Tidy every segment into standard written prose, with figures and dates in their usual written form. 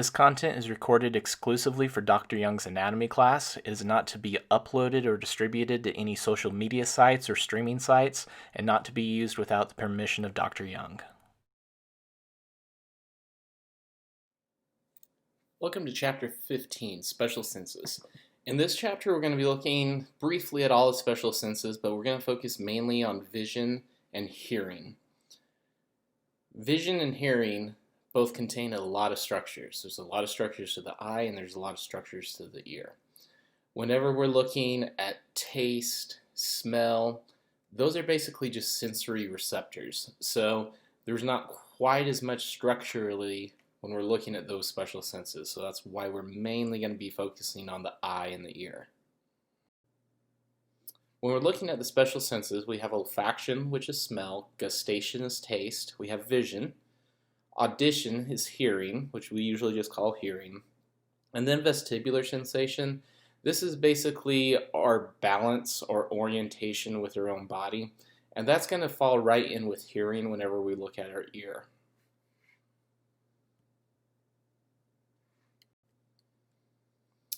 This content is recorded exclusively for Dr. Young's anatomy class. It is not to be uploaded or distributed to any social media sites or streaming sites, and not to be used without the permission of Dr. Young. Welcome to Chapter 15, Special Senses. In this chapter, we're going to be looking briefly at all the special senses, but we're going to focus mainly on vision and hearing. Vision and hearing both contain a lot of structures. There's a lot of structures to the eye, and there's a lot of structures to the ear. Whenever we're looking at taste, smell, those are basically just sensory receptors. So there's not quite as much structurally when we're looking at those special senses. So that's why we're mainly going to be focusing on the eye and the ear. When we're looking at the special senses, we have olfaction, which is smell, gustation is taste, we have vision, audition is hearing, which we usually just call hearing, and then vestibular sensation. This is basically our balance or orientation with our own body, and that's going to fall right in with hearing whenever we look at our ear.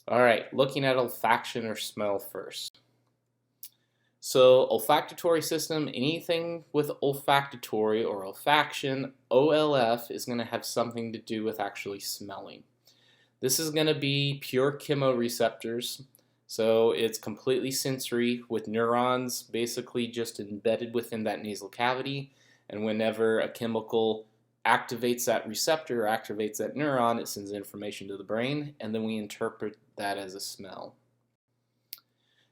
Alright, looking at olfaction or smell first. So olfactory system, anything with olfactory or olfaction, OLF, is going to have something to do with actually smelling. This is going to be pure chemoreceptors, so it's completely sensory with neurons basically just embedded within that nasal cavity, and whenever a chemical activates that receptor or activates that neuron, it sends information to the brain, and then we interpret that as a smell.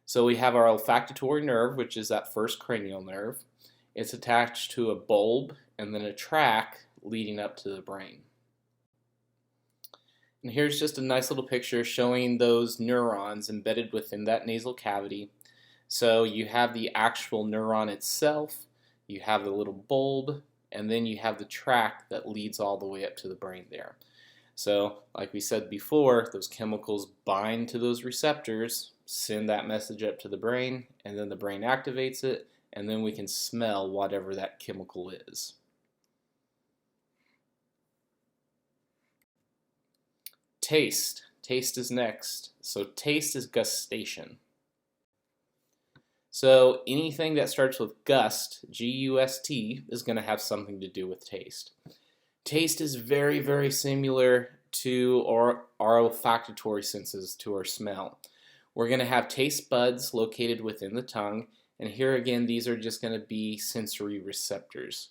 So we have our olfactory nerve, which is that first cranial nerve. It's attached to a bulb and then a track leading up to the brain. And here's just a nice little picture showing those neurons embedded within that nasal cavity. So you have the actual neuron itself, you have the little bulb, and then you have the track that leads all the way up to the brain there. So, like we said before, those chemicals bind to those receptors, send that message up to the brain, and then the brain activates it, and then we can smell whatever that chemical is. Taste. Taste is next. So taste is gustation. So anything that starts with gust, G-U-S-T, is going to have something to do with taste. Taste is very, very similar to our olfactory senses, to our smell. We're going to have taste buds located within the tongue, and here again, these are just going to be sensory receptors.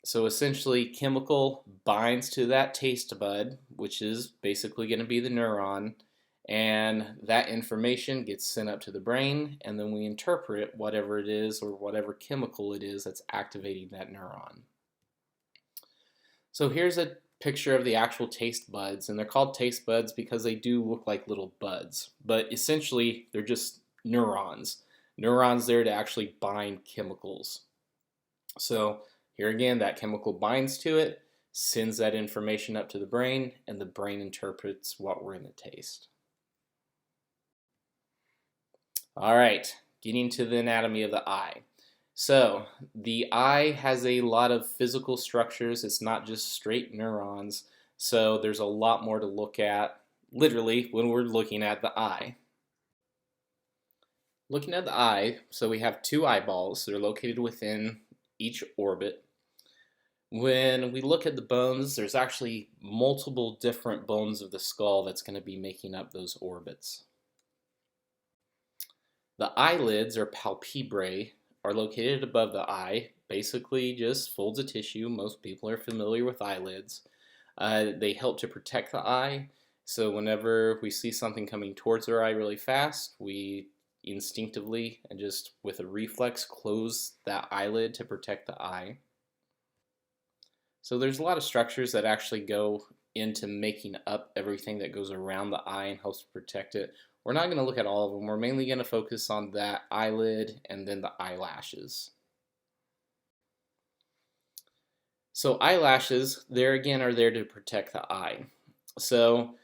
So essentially, chemical binds to that taste bud, which is basically going to be the neuron, and that information gets sent up to the brain, and then we interpret whatever it is or whatever chemical it is that's activating that neuron. So here's a picture of the actual taste buds, and they're called taste buds because they do look like little buds, but essentially they're just neurons there to actually bind chemicals. So here again, that chemical binds to it, sends that information up to the brain, and the brain interprets what we're going to taste. Alright, getting to the anatomy of the eye. So the eye has a lot of physical structures. It's not just straight neurons, so there's a lot more to look at literally when we're looking at the eye. Looking at the eye, so we have two eyeballs. They're located within each orbit. When we look at the bones, there's actually multiple different bones of the skull that's going to be making up those orbits. The eyelids, or palpebrae, are located above the eye, basically just folds of tissue. Most people are familiar with eyelids. They help to protect the eye, so whenever we see something coming towards our eye really fast, we instinctively and just with a reflex close that eyelid to protect the eye. So there's a lot of structures that actually go into making up everything that goes around the eye and helps protect it. We're not going to look at all of them. We're mainly going to focus on that eyelid and then the eyelashes. So eyelashes, there again, are there to protect the eye. So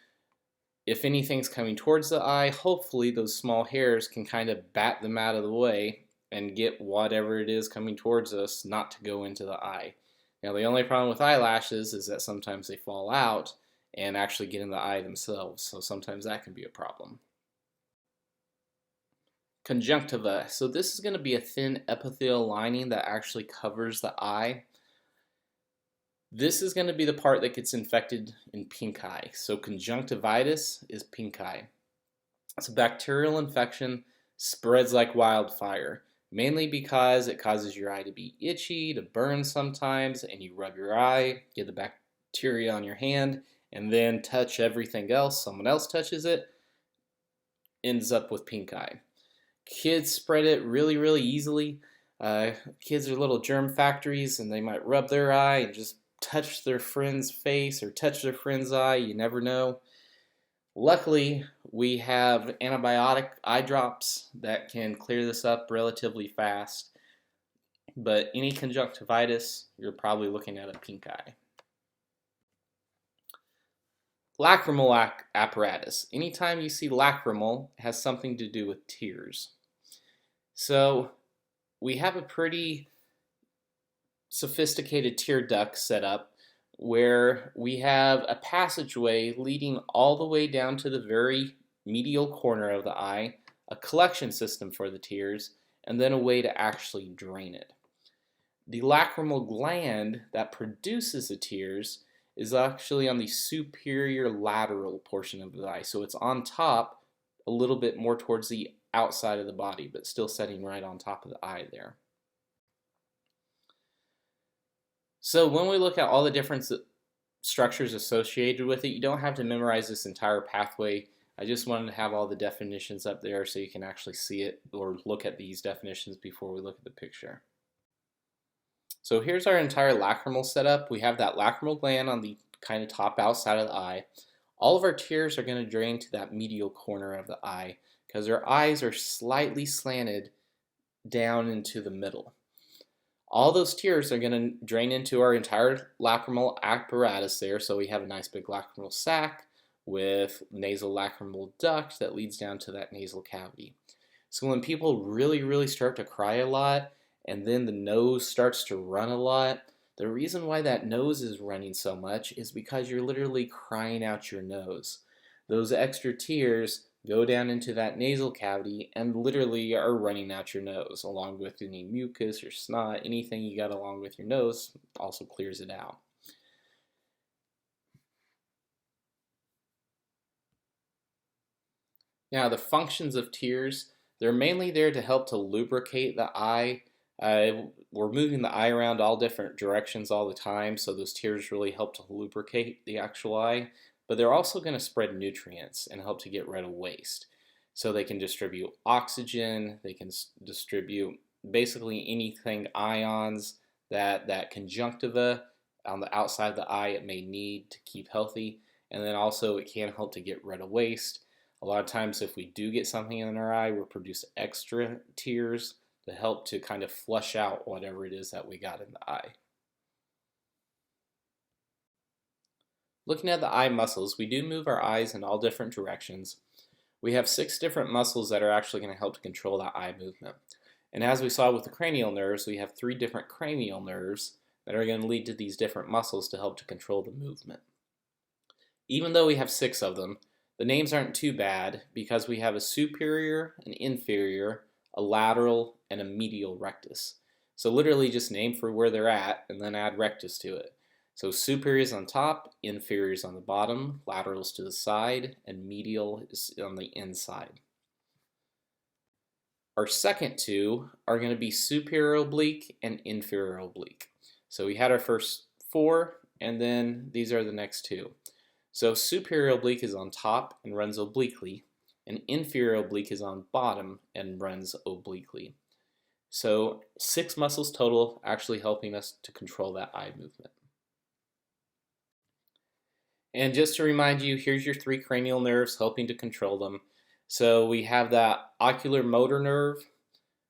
if anything's coming towards the eye, hopefully those small hairs can kind of bat them out of the way and get whatever it is coming towards us not to go into the eye. Now, the only problem with eyelashes is that sometimes they fall out and actually get in the eye themselves, so sometimes that can be a problem. Conjunctiva. So this is going to be a thin epithelial lining that actually covers the eye. This is going to be the part that gets infected in pink eye. So conjunctivitis is pink eye. It's a bacterial infection, spreads like wildfire, mainly because it causes your eye to be itchy, to burn sometimes, and you rub your eye, get the bacteria on your hand, and then touch everything else. Someone else touches it, ends up with pink eye. Kids spread it really, really easily. Kids are little germ factories, and they might rub their eye and just touch their friend's face or touch their friend's eye. You never know. Luckily, we have antibiotic eye drops that can clear this up relatively fast. But any conjunctivitis, you're probably looking at a pink eye. Lacrimal apparatus. Anytime you see lacrimal, it has something to do with tears. So we have a pretty sophisticated tear duct set up where we have a passageway leading all the way down to the very medial corner of the eye, a collection system for the tears, and then a way to actually drain it. The lacrimal gland that produces the tears is actually on the superior lateral portion of the eye. So it's on top, a little bit more towards the outside of the body, but still sitting right on top of the eye there. So when we look at all the different structures associated with it, you don't have to memorize this entire pathway. I just wanted to have all the definitions up there so you can actually see it or look at these definitions before we look at the picture. So here's our entire lacrimal setup. We have that lacrimal gland on the kind of top outside of the eye. All of our tears are going to drain to that medial corner of the eye because our eyes are slightly slanted down into the middle. All those tears are going to drain into our entire lacrimal apparatus there, so we have a nice big lacrimal sac with nasal lacrimal duct that leads down to that nasal cavity. So when people really, really start to cry a lot, and then the nose starts to run a lot, the reason why that nose is running so much is because you're literally crying out your nose. Those extra tears go down into that nasal cavity and literally are running out your nose, along with any mucus or snot, anything you got along with your nose also clears it out. Now, the functions of tears, they're mainly there to help to lubricate the eye. We're moving the eye around all different directions all the time, so those tears really help to lubricate the actual eye. But they're also going to spread nutrients and help to get rid of waste. So they can distribute oxygen, they can distribute basically anything, ions, that conjunctiva on the outside of the eye it may need to keep healthy. And then also it can help to get rid of waste. A lot of times if we do get something in our eye, we'll produce extra tears to help to kind of flush out whatever it is that we got in the eye. Looking at the eye muscles, we do move our eyes in all different directions. We have 6 different muscles that are actually going to help to control that eye movement. And as we saw with the cranial nerves, we have 3 different cranial nerves that are going to lead to these different muscles to help to control the movement. Even though we have 6 of them, the names aren't too bad because we have a superior, an inferior, a lateral, and a medial rectus. So literally just name for where they're at and then add rectus to it. So superior is on top, inferior is on the bottom, lateral is to the side, and medial is on the inside. Our second 2 are going to be superior oblique and inferior oblique. So we had our first 4, and then these are the next 2. So superior oblique is on top and runs obliquely, and inferior oblique is on bottom and runs obliquely. So 6 muscles total actually helping us to control that eye movement. And just to remind you, here's your 3 cranial nerves helping to control them. So we have that ocular motor nerve,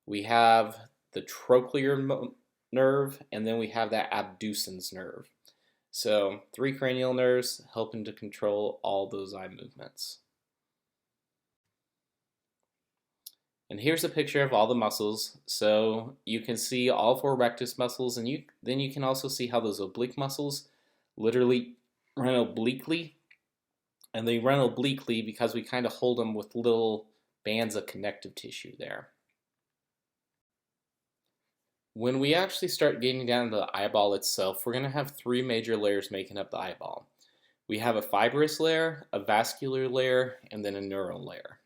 we have the trochlear nerve, and then we have that abducens nerve. So 3 cranial nerves helping to control all those eye movements. And here's a picture of all the muscles. So you can see all 4 rectus muscles, and then you can also see how those oblique muscles literally run obliquely. And they run obliquely because we kind of hold them with little bands of connective tissue there. When we actually start getting down to the eyeball itself, we're going to have 3 major layers making up the eyeball. We have a fibrous layer, a vascular layer, and then a neural layer.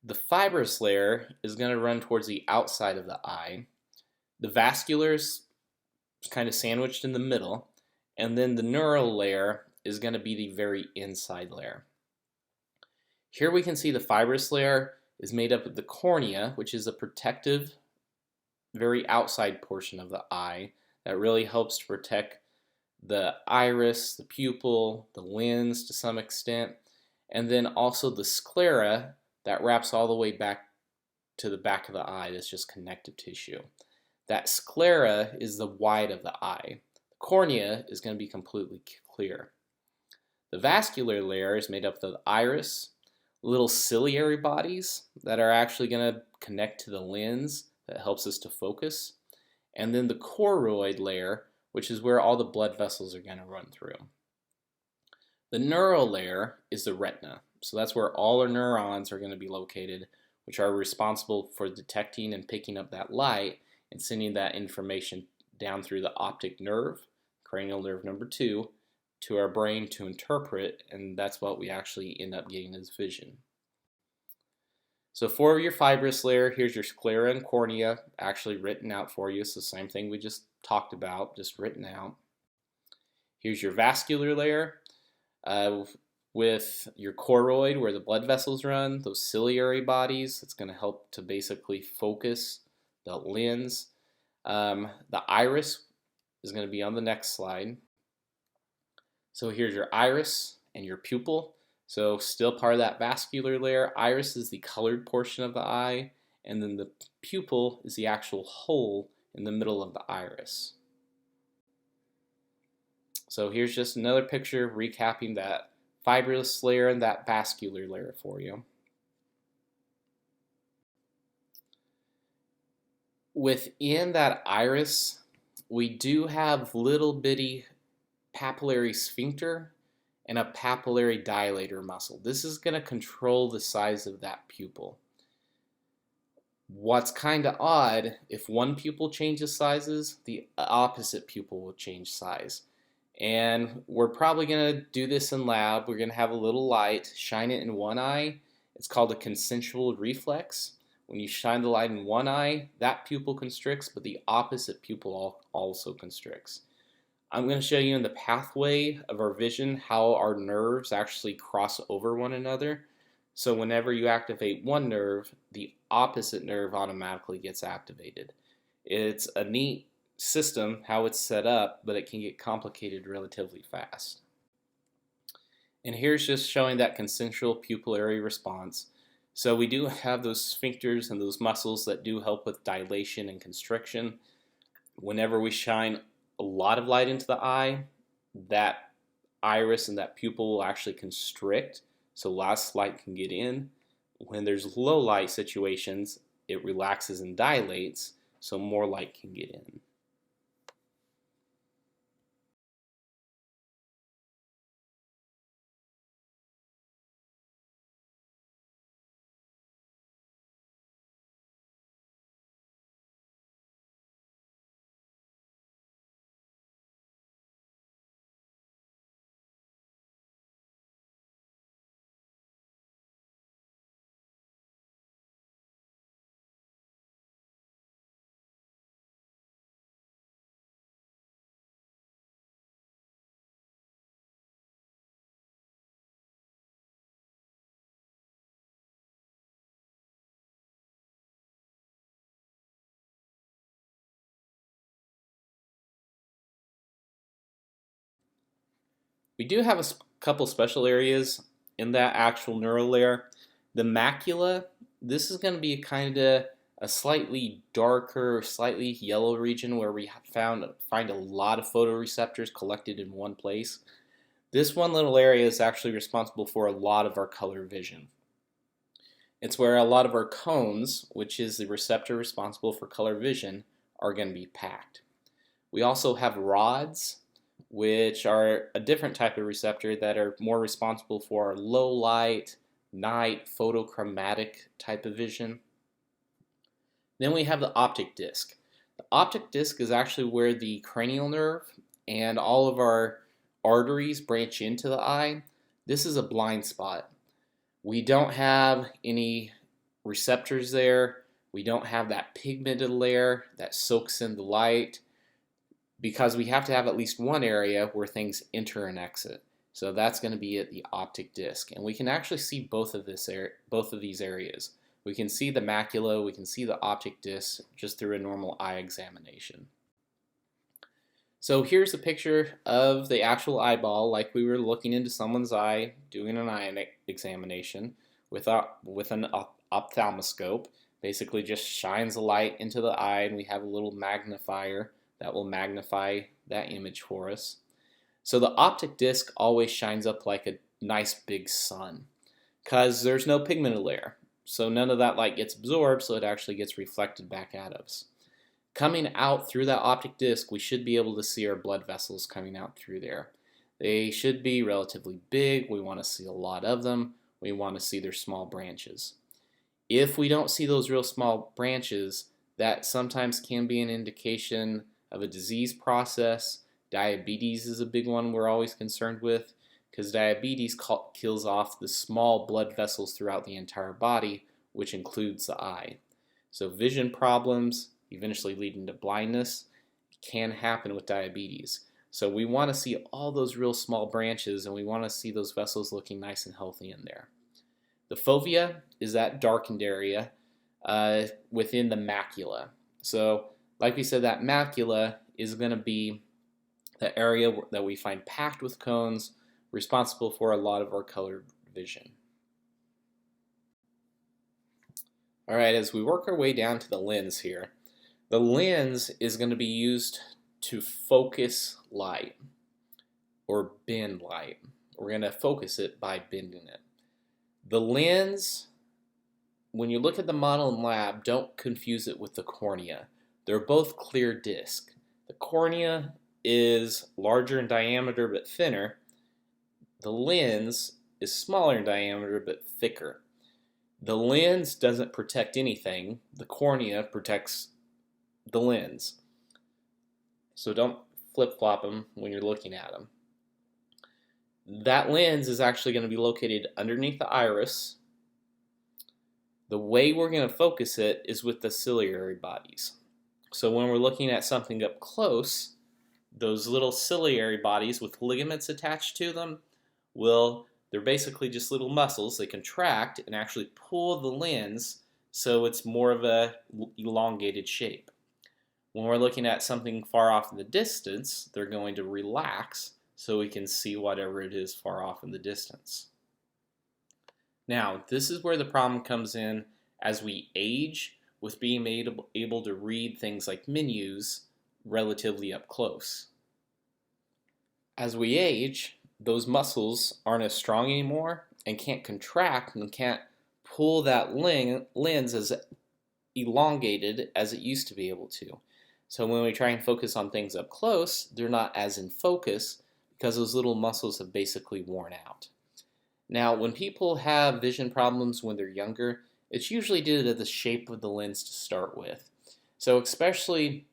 The fibrous layer is going to run towards the outside of the eye. The vascular is kind of sandwiched in the middle, and then the neural layer is going to be the very inside layer. Here we can see the fibrous layer is made up of the cornea, which is a protective, very outside portion of the eye that really helps to protect the iris, the pupil, the lens to some extent, and then also the sclera that wraps all the way back to the back of the eye. That's just connective tissue. That sclera is the white of the eye. The cornea is going to be completely clear. The vascular layer is made up of the iris, little ciliary bodies that are actually going to connect to the lens that helps us to focus, and then the choroid layer, which is where all the blood vessels are going to run through. The neural layer is the retina. So that's where all our neurons are going to be located, which are responsible for detecting and picking up that light and sending that information down through the optic nerve, cranial nerve number 2, to our brain to interpret, and that's what we actually end up getting as vision. So for your fibrous layer, here's your sclera and cornea actually written out for you. It's the same thing we just talked about, just written out. Here's your vascular layer with your choroid where the blood vessels run, those ciliary bodies. It's going to help to basically focus the lens. The iris is going to be on the next slide. So here's your iris and your pupil. So still part of that vascular layer. Iris is the colored portion of the eye, and then the pupil is the actual hole in the middle of the iris. So here's just another picture recapping that fibrous layer and that vascular layer for you. Within that iris, we do have little bitty papillary sphincter and a papillary dilator muscle. This is going to control the size of that pupil. What's kind of odd, if one pupil changes sizes, the opposite pupil will change size. And we're probably going to do this in lab. We're going to have a little light, shine it in one eye. It's called a consensual reflex. When you shine the light in one eye, that pupil constricts, but the opposite pupil also constricts. I'm going to show you in the pathway of our vision how our nerves actually cross over one another. So whenever you activate one nerve, the opposite nerve automatically gets activated. It's a neat system how it's set up, but it can get complicated relatively fast. And here's just showing that consensual pupillary response. So we do have those sphincters and those muscles that do help with dilation and constriction. Whenever we shine a lot of light into the eye, that iris and that pupil will actually constrict, so less light can get in. When there's low light situations, it relaxes and dilates, so more light can get in. We do have a couple special areas in that actual neural layer. The macula, this is going to be kind of a slightly darker, slightly yellow region where we find a lot of photoreceptors collected in one place. This one little area is actually responsible for a lot of our color vision. It's where a lot of our cones, which is the receptor responsible for color vision, are going to be packed. We also have rods, which are a different type of receptor that are more responsible for low light, night, photochromatic type of vision. Then we have the optic disc. The optic disc is actually where the cranial nerve and all of our arteries branch into the eye. This is a blind spot. We don't have any receptors there. We don't have that pigmented layer that soaks in the light, because we have to have at least one area where things enter and exit. So that's going to be at the optic disc. And we can actually see both of these areas. We can see the macula, we can see the optic disc just through a normal eye examination. So here's a picture of the actual eyeball, like we were looking into someone's eye, doing an eye examination with an ophthalmoscope. Basically just shines a light into the eye, and we have a little magnifier that will magnify that image for us. So the optic disc always shines up like a nice big sun, because there's no pigmented layer. So none of that light gets absorbed, so it actually gets reflected back at us. Coming out through that optic disc, we should be able to see our blood vessels coming out through there. They should be relatively big. We want to see a lot of them. We want to see their small branches. If we don't see those real small branches, that sometimes can be an indication of a disease process. Diabetes is a big one we're always concerned with, because diabetes kills off the small blood vessels throughout the entire body, which includes the eye. So vision problems, eventually leading to blindness, can happen with diabetes. So we want to see all those real small branches, and we want to see those vessels looking nice and healthy in there. The fovea is that darkened area within the macula. So like we said, that macula is going to be the area that we find packed with cones, responsible for a lot of our colored vision. All right, as we work our way down to the lens here, the lens is going to be used to focus light or bend light. We're going to focus it by bending it. The lens, when you look at the model in lab, don't confuse it with the cornea. They're both clear disc. The cornea is larger in diameter but thinner. The lens is smaller in diameter but thicker. The lens doesn't protect anything. The cornea protects the lens. So don't flip-flop them when you're looking at them. That lens is actually going to be located underneath the iris. The way we're going to focus it is with the ciliary bodies. So when we're looking at something up close, those little ciliary bodies with ligaments attached to them, they're basically just little muscles. They contract and actually pull the lens so it's more of a elongated shape. When we're looking at something far off in the distance, they're going to relax so we can see whatever it is far off in the distance. Now, this is where the problem comes in as we age with being able to read things like menus relatively up close. As we age, those muscles aren't as strong anymore and can't contract and can't pull that lens as elongated as it used to be able to. So when we try and focus on things up close, they're not as in focus because those little muscles have basically worn out. Now, when people have vision problems when they're younger, it's usually due to the shape of the lens to start with. So especially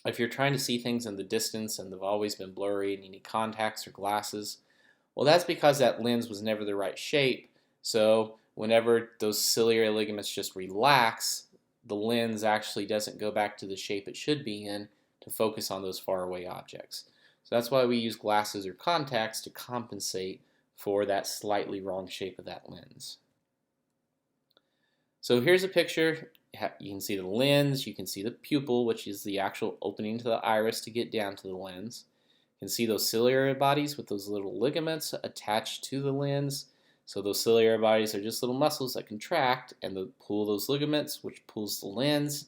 if you're trying to see things in the distance and they've always been blurry and you need contacts or glasses, well, that's because that lens was never the right shape. So whenever those ciliary ligaments just relax, the lens actually doesn't go back to the shape it should be in to focus on those faraway objects. So that's why we use glasses or contacts to compensate for that slightly wrong shape of that lens. So here's a picture. You can see the lens, you can see the pupil, which is the actual opening to the iris to get down to the lens. You can see those ciliary bodies with those little ligaments attached to the lens. So those ciliary bodies are just little muscles that contract and pull those ligaments, which pulls the lens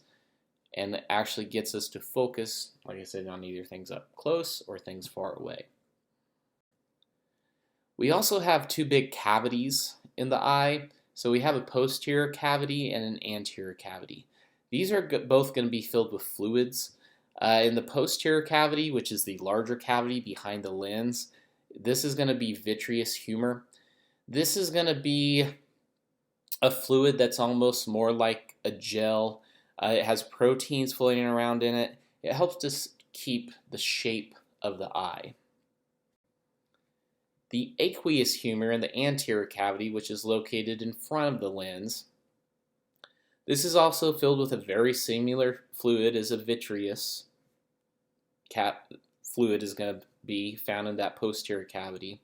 and actually gets us to focus, like I said, on either things up close or things far away. We also have two big cavities in the eye So we have a posterior cavity and an anterior cavity. These are both going to be filled with fluids. In the posterior cavity, which is the larger cavity behind the lens, this is going to be vitreous humor. This is going to be a fluid that's almost more like a gel. It has proteins floating around in it. It helps to keep the shape of the eye. The aqueous humor in the anterior cavity, which is located in front of the lens, this is also filled with a very similar fluid as a vitreous fluid is going to be found in that posterior cavity.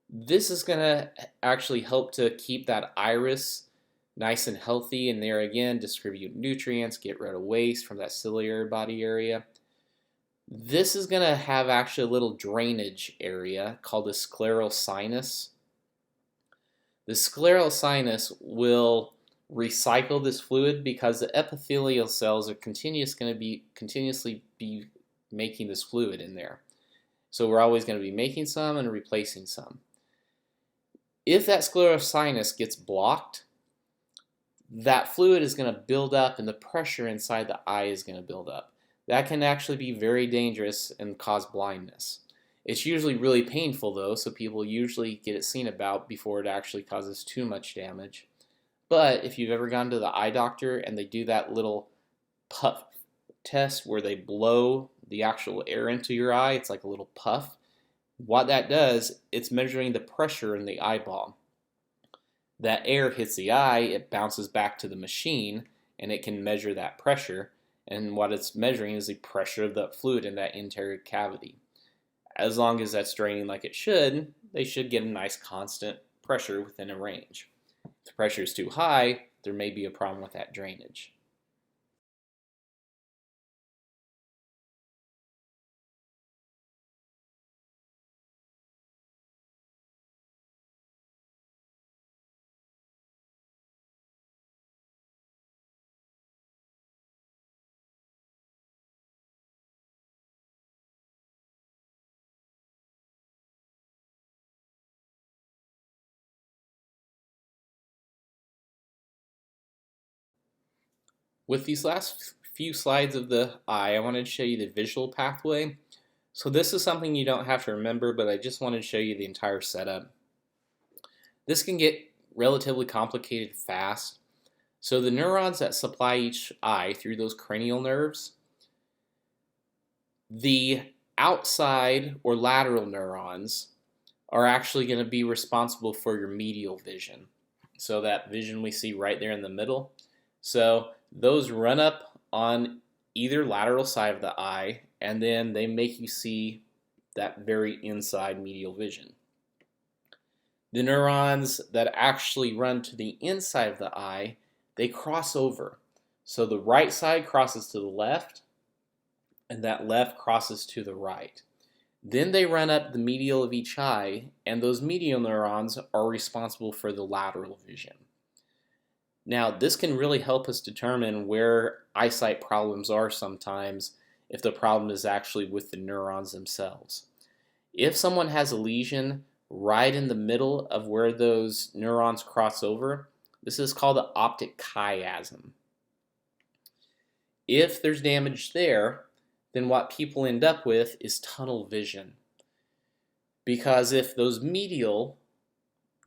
This is going to actually help to keep that iris nice and healthy, and there again distribute nutrients, get rid of waste from that ciliary body area. This is going to have actually a little drainage area called the scleral sinus. The scleral sinus will recycle this fluid because the epithelial cells are continuously be making this fluid in there. So we're always going to be making some and replacing some. If that scleral sinus gets blocked, that fluid is going to build up and the pressure inside the eye is going to build up. That can actually be very dangerous and cause blindness. It's usually really painful though, so people usually get it seen about before it actually causes too much damage. But if you've ever gone to the eye doctor and they do that little puff test where they blow the actual air into your eye, it's like a little puff. What that does, it's measuring the pressure in the eyeball. That air hits the eye, it bounces back to the machine, and it can measure that pressure. And what it's measuring is the pressure of the fluid in that anterior cavity. As long as that's draining like it should, they should get a nice constant pressure within a range. If the pressure is too high, there may be a problem with that drainage. With these last few slides of the eye, I wanted to show you the visual pathway. So this is something you don't have to remember, but I just wanted to show you the entire setup. This can get relatively complicated fast. So the neurons that supply each eye through those cranial nerves, the outside or lateral neurons are actually going to be responsible for your medial vision. So that vision we see right there in the middle. So those run up on either lateral side of the eye, and then they make you see that very inside medial vision. The neurons that actually run to the inside of the eye, they cross over. So the right side crosses to the left, and that left crosses to the right. Then they run up the medial of each eye, and those medial neurons are responsible for the lateral vision. Now, this can really help us determine where eyesight problems are sometimes if the problem is actually with the neurons themselves. If someone has a lesion right in the middle of where those neurons cross over, this is called the optic chiasm. If there's damage there, then what people end up with is tunnel vision. Because if those medial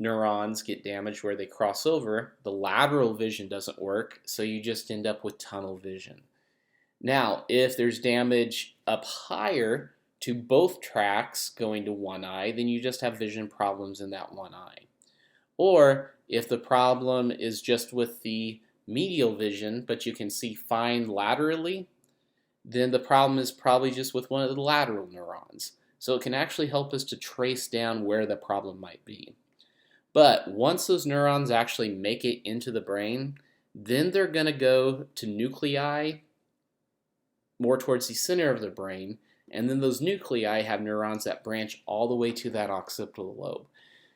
neurons get damaged where they cross over, the lateral vision doesn't work, so you just end up with tunnel vision. Now, if there's damage up higher to both tracks going to one eye, then you just have vision problems in that one eye. Or if the problem is just with the medial vision, but you can see fine laterally, then the problem is probably just with one of the lateral neurons. So it can actually help us to trace down where the problem might be. But once those neurons actually make it into the brain, then they're going to go to nuclei more towards the center of the brain, and then those nuclei have neurons that branch all the way to that occipital lobe.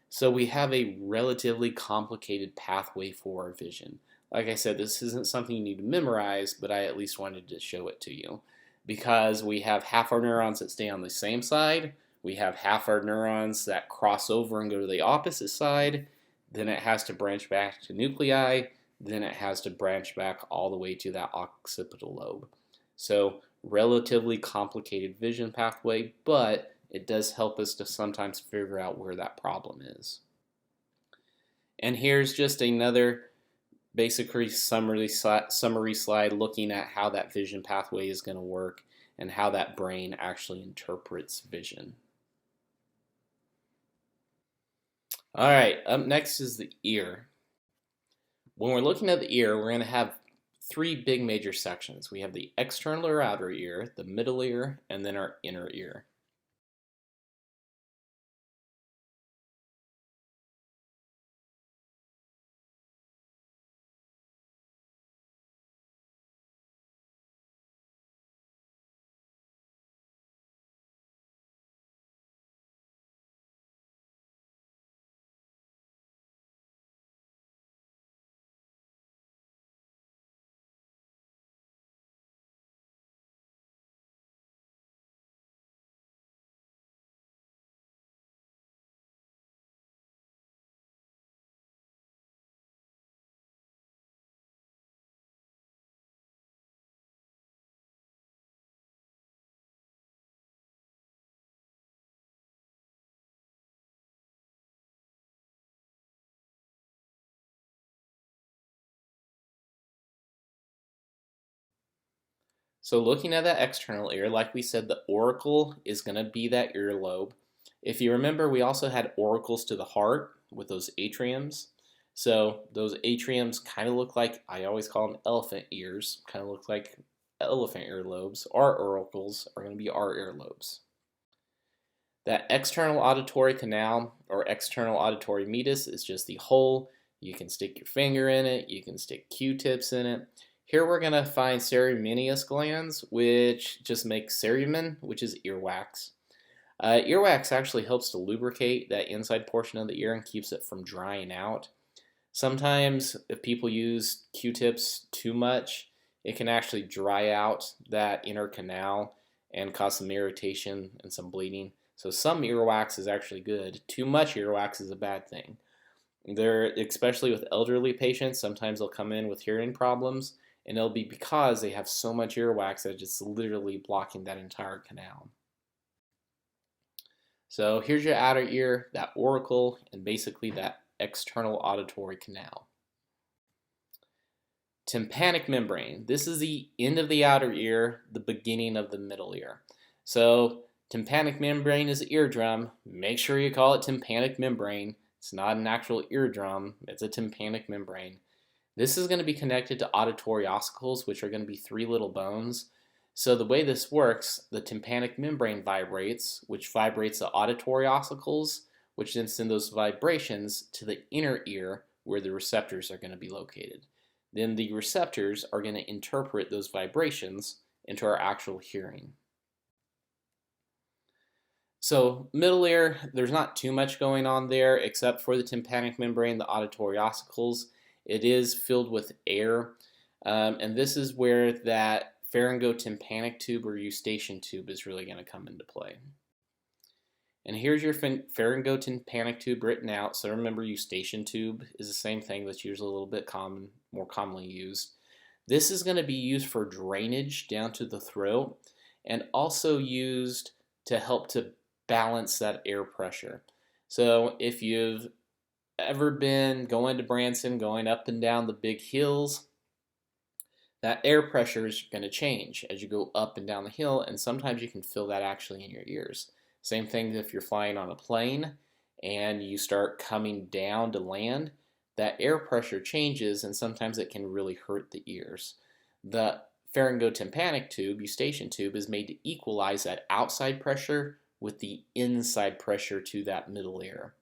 So we have a relatively complicated pathway for our vision. Like I said, this isn't something you need to memorize, but I at least wanted to show it to you. Because we have half our neurons that stay on the same side, we have half our neurons that cross over and go to the opposite side, then it has to branch back to nuclei, then it has to branch back all the way to that occipital lobe. So relatively complicated vision pathway, but it does help us to sometimes figure out where that problem is. And here's just another basically summary slide looking at how that vision pathway is going to work and how that brain actually interprets vision. All right, up next is the ear. When we're looking at the ear, we're going to have three big major sections. We have the external or outer ear, the middle ear, and then our inner ear. So looking at that external ear, like we said, the auricle is going to be that earlobe. If you remember, we also had auricles to the heart with those atriums. So those atriums kind of look like, I always call them elephant ears, kind of look like elephant earlobes. Our auricles are going to be our earlobes. That external auditory canal or external auditory meatus is just the hole. You can stick your finger in it, you can stick Q-tips in it. Here we're going to find ceruminous glands, which just make cerumen, which is earwax. Earwax actually helps to lubricate that inside portion of the ear and keeps it from drying out. Sometimes if people use Q-tips too much, it can actually dry out that inner canal and cause some irritation and some bleeding. So some earwax is actually good. Too much earwax is a bad thing. Especially with elderly patients, sometimes they'll come in with hearing problems, and it'll be because they have so much earwax that it's literally blocking that entire canal. So here's your outer ear, that auricle, and basically that external auditory canal. Tympanic membrane. This is the end of the outer ear, the beginning of the middle ear. So tympanic membrane is the eardrum. Make sure you call it tympanic membrane. It's not an actual eardrum, it's a tympanic membrane. This is going to be connected to auditory ossicles, which are going to be three little bones. So the way this works, the tympanic membrane vibrates, which vibrates the auditory ossicles, which then send those vibrations to the inner ear where the receptors are going to be located. Then the receptors are going to interpret those vibrations into our actual hearing. So middle ear, there's not too much going on there except for the tympanic membrane, the auditory ossicles. It is filled with air, and this is where that pharyngotympanic tube or eustachian tube is really going to come into play. And here's your pharyngotympanic tube written out. So remember, eustachian tube is the same thing that's usually a little bit more commonly used. This is going to be used for drainage down to the throat and also used to help to balance that air pressure. So if you've ever been going to Branson, going up and down the big hills, that air pressure is going to change as you go up and down the hill, and sometimes you can feel that actually in your ears. Same thing if you're flying on a plane and you start coming down to land, that air pressure changes and sometimes it can really hurt the ears. The pharyngotympanic tube, eustachian tube, is made to equalize that outside pressure with the inside pressure to that middle ear.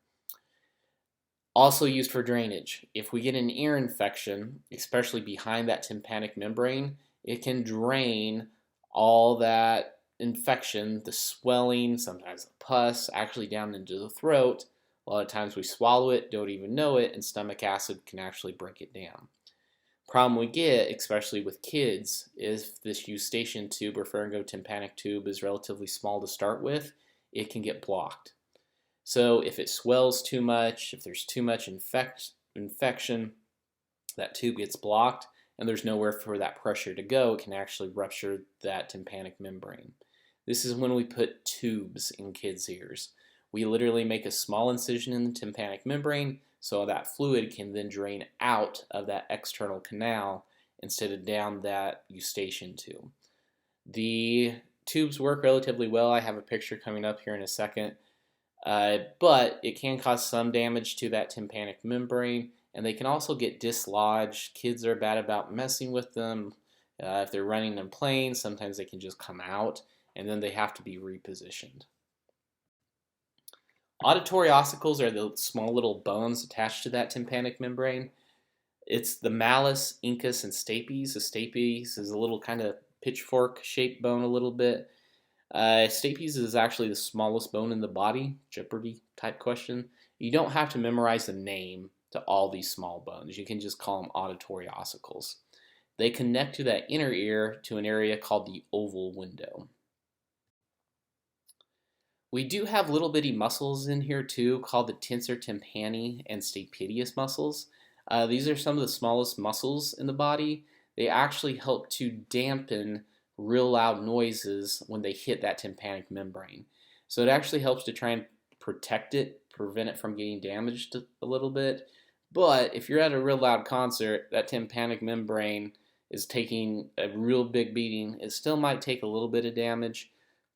Also used for drainage. If we get an ear infection, especially behind that tympanic membrane, it can drain all that infection, the swelling, sometimes the pus, actually down into the throat. A lot of times we swallow it, don't even know it, and stomach acid can actually break it down. Problem we get, especially with kids, is this eustachian tube or pharyngotympanic tube is relatively small to start with, it can get blocked. So if it swells too much, if there's too much infection, that tube gets blocked and there's nowhere for that pressure to go, it can actually rupture that tympanic membrane. This is when we put tubes in kids' ears. We literally make a small incision in the tympanic membrane so that fluid can then drain out of that external canal instead of down that eustachian tube. The tubes work relatively well. I have a picture coming up here in a second. But it can cause some damage to that tympanic membrane, and they can also get dislodged. Kids are bad about messing with them. If they're running and playing, sometimes they can just come out, and then they have to be repositioned. Auditory ossicles are the small little bones attached to that tympanic membrane. It's the malleus, incus, and stapes. The stapes is a little kind of pitchfork-shaped bone a little bit. Stapes is actually the smallest bone in the body. Jeopardy type question. You don't have to memorize the name to all these small bones. You can just call them auditory ossicles. They connect to that inner ear to an area called the oval window. We do have little bitty muscles in here too called the tensor tympani and stapedius muscles. These are some of the smallest muscles in the body. They actually help to dampen real loud noises when they hit that tympanic membrane. So it actually helps to try and protect it, prevent it from getting damaged a little bit. But if you're at a real loud concert, that tympanic membrane is taking a real big beating. It still might take a little bit of damage.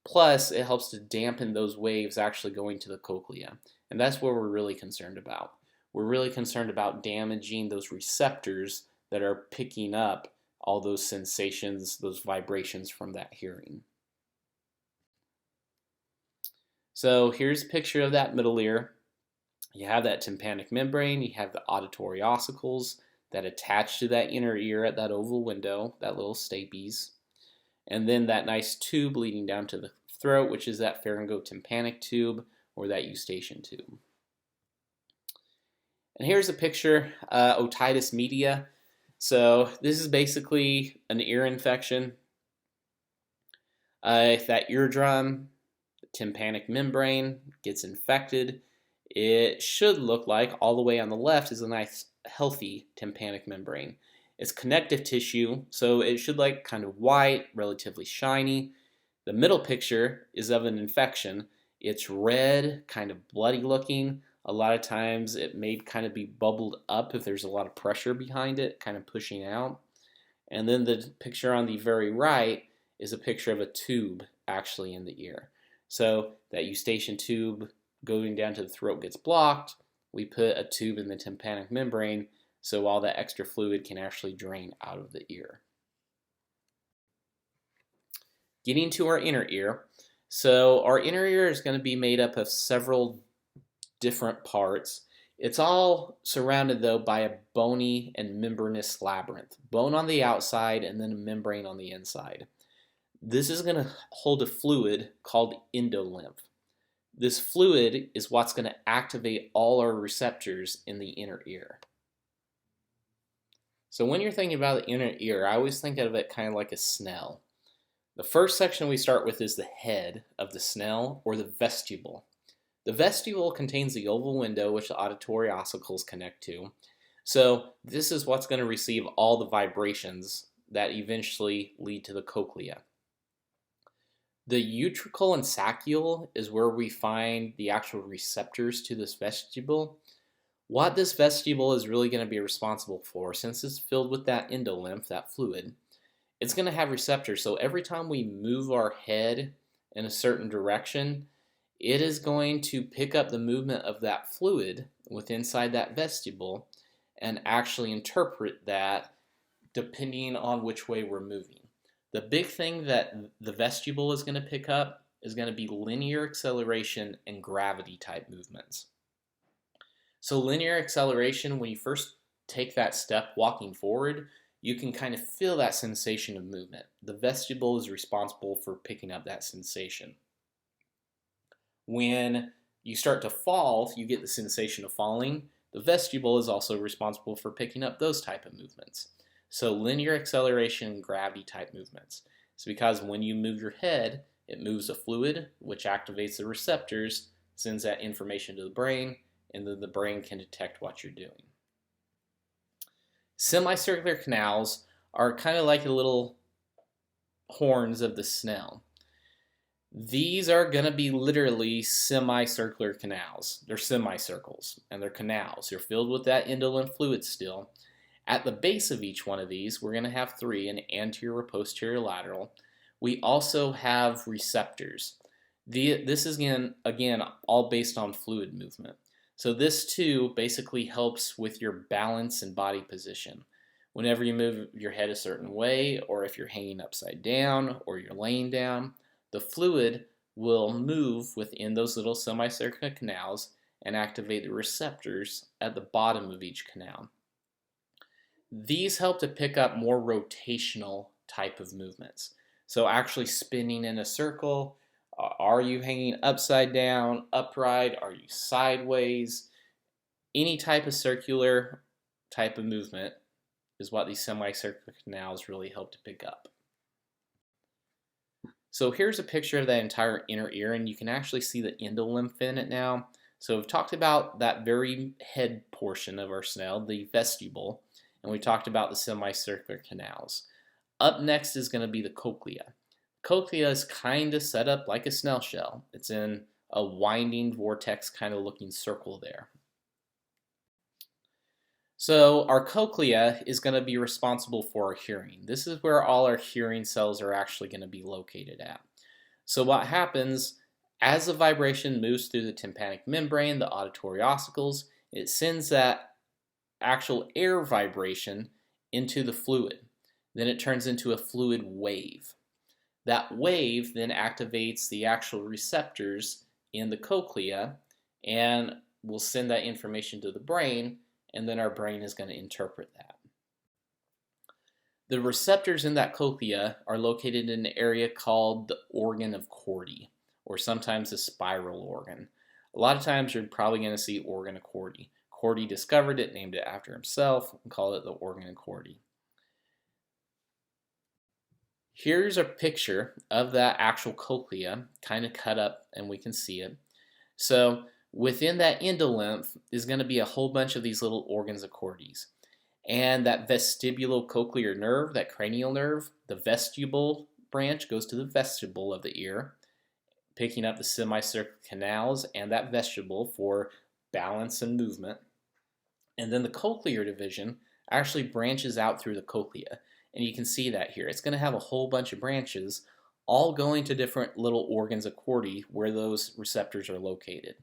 Plus, it helps to dampen those waves actually going to the cochlea. And that's what we're really concerned about. We're really concerned about damaging those receptors that are picking up all those sensations, those vibrations from that hearing. So here's a picture of that middle ear. You have that tympanic membrane, you have the auditory ossicles that attach to that inner ear at that oval window, that little stapes, and then that nice tube leading down to the throat, which is that pharyngotympanic tube or that eustachian tube. And here's a picture, otitis media. So this is basically an ear infection. If that eardrum, the tympanic membrane gets infected, it should look like all the way on the left is a nice healthy tympanic membrane. It's connective tissue, so it should look kind of white, relatively shiny. The middle picture is of an infection. It's red, kind of bloody looking. A lot of times it may kind of be bubbled up if there's a lot of pressure behind it, kind of pushing out. And then the picture on the very right is a picture of a tube actually in the ear. So that eustachian tube going down to the throat gets blocked. We put a tube in the tympanic membrane so all that extra fluid can actually drain out of the ear. Getting to our inner ear. So our inner ear is going to be made up of several different parts. It's all surrounded though by a bony and membranous labyrinth. Bone on the outside and then a membrane on the inside. This is going to hold a fluid called endolymph. This fluid is what's going to activate all our receptors in the inner ear. So when you're thinking about the inner ear, I always think of it kind of like a snell. The first section we start with is the head of the snell, or the vestibule. The vestibule contains the oval window which the auditory ossicles connect to. So this is what's going to receive all the vibrations that eventually lead to the cochlea. The utricle and saccule is where we find the actual receptors to this vestibule. What this vestibule is really going to be responsible for, since it's filled with that endolymph, that fluid, it's going to have receptors. So every time we move our head in a certain direction, it is going to pick up the movement of that fluid within inside that vestibule and actually interpret that depending on which way we're moving. The big thing that the vestibule is going to pick up is going to be linear acceleration and gravity type movements. So linear acceleration, when you first take that step walking forward, you can kind of feel that sensation of movement. The vestibule is responsible for picking up that sensation. When you start to fall, you get the sensation of falling. The vestibule is also responsible for picking up those type of movements. So linear acceleration and gravity type movements. It's because when you move your head, it moves a fluid, which activates the receptors, sends that information to the brain, and then the brain can detect what you're doing. Semicircular canals are kind of like the little horns of the snail. These are going to be literally semicircular canals. They're semicircles, and they're canals. They're filled with that indolent fluid still. At the base of each one of these, we're going to have three, an anterior, posterior, lateral. We also have receptors. This is, again, all based on fluid movement. So this too basically helps with your balance and body position. Whenever you move your head a certain way, or if you're hanging upside down, or you're laying down, the fluid will move within those little semicircular canals and activate the receptors at the bottom of each canal. These help to pick up more rotational type of movements. So actually spinning in a circle, are you hanging upside down, upright, are you sideways? Any type of circular type of movement is what these semicircular canals really help to pick up. So here's a picture of that entire inner ear, and you can actually see the endolymph in it now. So we've talked about that very head portion of our snail, the vestibule, and we talked about the semicircular canals. Up next is going to be the cochlea. Cochlea is kind of set up like a snail shell. It's in a winding vortex kind of looking circle there. So our cochlea is going to be responsible for our hearing. This is where all our hearing cells are actually going to be located at. So what happens as the vibration moves through the tympanic membrane, the auditory ossicles, it sends that actual air vibration into the fluid. Then it turns into a fluid wave. That wave then activates the actual receptors in the cochlea and will send that information to the brain, and then our brain is going to interpret that. The receptors in that cochlea are located in an area called the organ of Corti, or sometimes the spiral organ. A lot of times you're probably going to see organ of Corti. Corti discovered it, named it after himself, and called it the organ of Corti. Here's a picture of that actual cochlea, kind of cut up, and we can see it. So within that endolymph is going to be a whole bunch of these little organs of Corti. And that vestibulocochlear nerve, that cranial nerve, the vestibule branch goes to the vestibule of the ear, picking up the semicircular canals and that vestibule for balance and movement. And then the cochlear division actually branches out through the cochlea. And you can see that here. It's going to have a whole bunch of branches all going to different little organs of Corti where those receptors are located.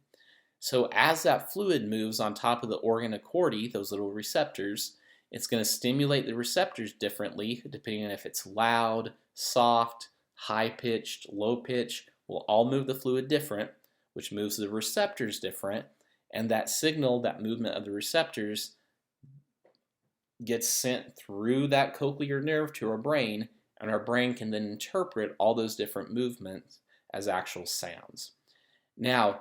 So as that fluid moves on top of the organ of Corti, those little receptors, it's going to stimulate the receptors differently depending on if it's loud, soft, high-pitched, low-pitched, will all move the fluid different, which moves the receptors different, and that signal, that movement of the receptors, gets sent through that cochlear nerve to our brain, and our brain can then interpret all those different movements as actual sounds. Now,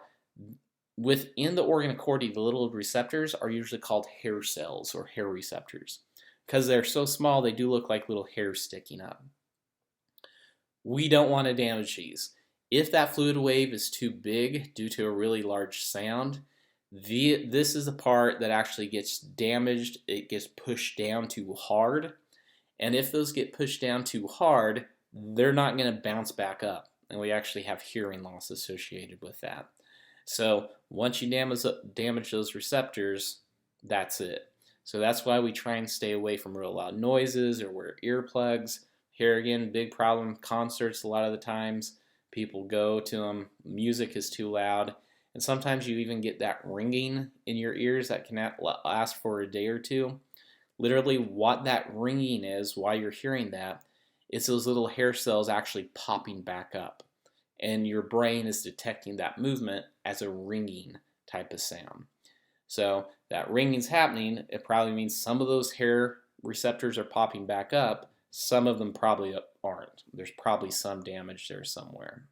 within the organ of Corti, the little receptors are usually called hair cells or hair receptors. Because they're so small, they do look like little hairs sticking up. We don't want to damage these. If that fluid wave is too big due to a really large sound, this is the part that actually gets damaged. It gets pushed down too hard. And if those get pushed down too hard, they're not going to bounce back up. And we actually have hearing loss associated with that. So once you damage those receptors, that's it. So that's why we try and stay away from real loud noises or wear earplugs. Here again, big problem, concerts a lot of the times. People go to them, music is too loud. And sometimes you even get that ringing in your ears that can last for a day or two. Literally what that ringing is while you're hearing that, it's those little hair cells actually popping back up. And your brain is detecting that movement as a ringing type of sound. So that ringing's happening, it probably means some of those hair receptors are popping back up. Some of them probably aren't. There's probably some damage there somewhere.